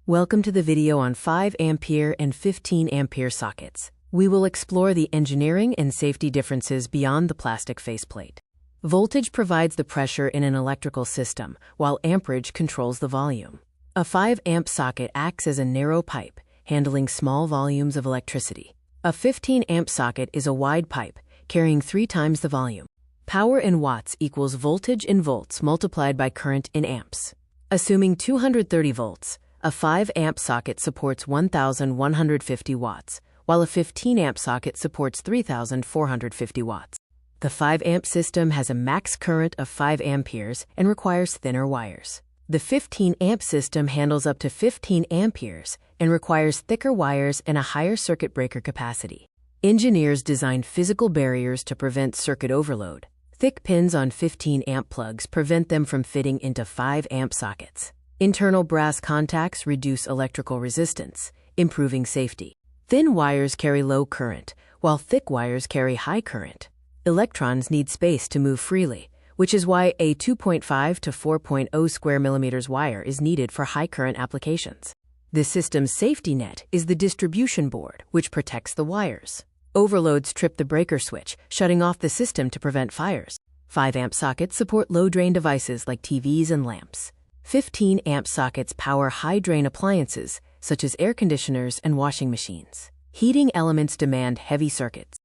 Welcome to the video on 5 ampere and 15 ampere sockets. We will explore the engineering and safety differences beyond the plastic faceplate. Voltage provides the pressure in an electrical system, while amperage controls the volume. A 5 amp socket acts as a narrow pipe, handling small volumes of electricity. A 15 amp socket is a wide pipe, carrying 3 times the volume. Power in watts equals voltage in volts multiplied by current in amps. Assuming 230 volts, a 5 amp socket supports 1,150 watts, while a 15 amp socket supports 3,450 watts. The 5 amp system has a max current of 5 amperes and requires thinner wires. The 15 amp system handles up to 15 amperes and requires thicker wires and a higher circuit breaker capacity. Engineers designed physical barriers to prevent circuit overload. Thick pins on 15 amp plugs prevent them from fitting into 5 amp sockets. Internal brass contacts reduce electrical resistance, improving safety. Thin wires carry low current, while thick wires carry high current. Electrons need space to move freely, which is why a 2.5 to 4.0 square millimeters wire is needed for high current applications. The system's safety net is the distribution board, which protects the wires. Overloads trip the breaker switch, shutting off the system to prevent fires. 5 amp sockets support low drain devices like TVs and lamps. 15 amp sockets power high drain appliances, such as air conditioners and washing machines. Heating elements demand heavy circuits.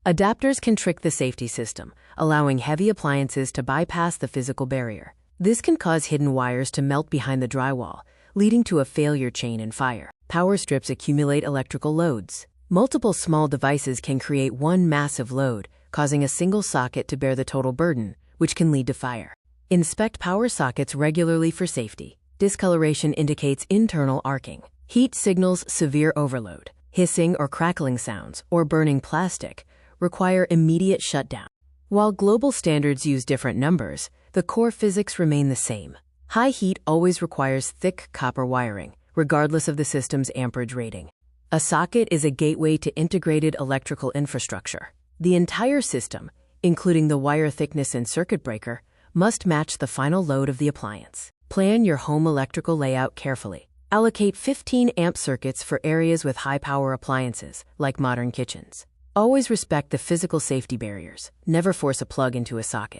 Adapters can trick the safety system, allowing heavy appliances to bypass the physical barrier. This can cause hidden wires to melt behind the drywall, leading to a failure chain and fire. Power strips accumulate electrical loads. Multiple small devices can create one massive load, causing a single socket to bear the total burden, which can lead to fire. Inspect power sockets regularly for safety. Discoloration indicates internal arcing. Heat signals severe overload. Hissing or crackling sounds, or burning plastic, require immediate shutdown. While global standards use different numbers, the core physics remain the same. High heat always requires thick copper wiring, regardless of the system's amperage rating. A socket is a gateway to integrated electrical infrastructure. The entire system, including the wire thickness and circuit breaker, must match the final load of the appliance. Plan your home electrical layout carefully. Allocate 15 amp circuits for areas with high power appliances, like modern kitchens. Always respect the physical safety barriers. Never force a plug into a socket.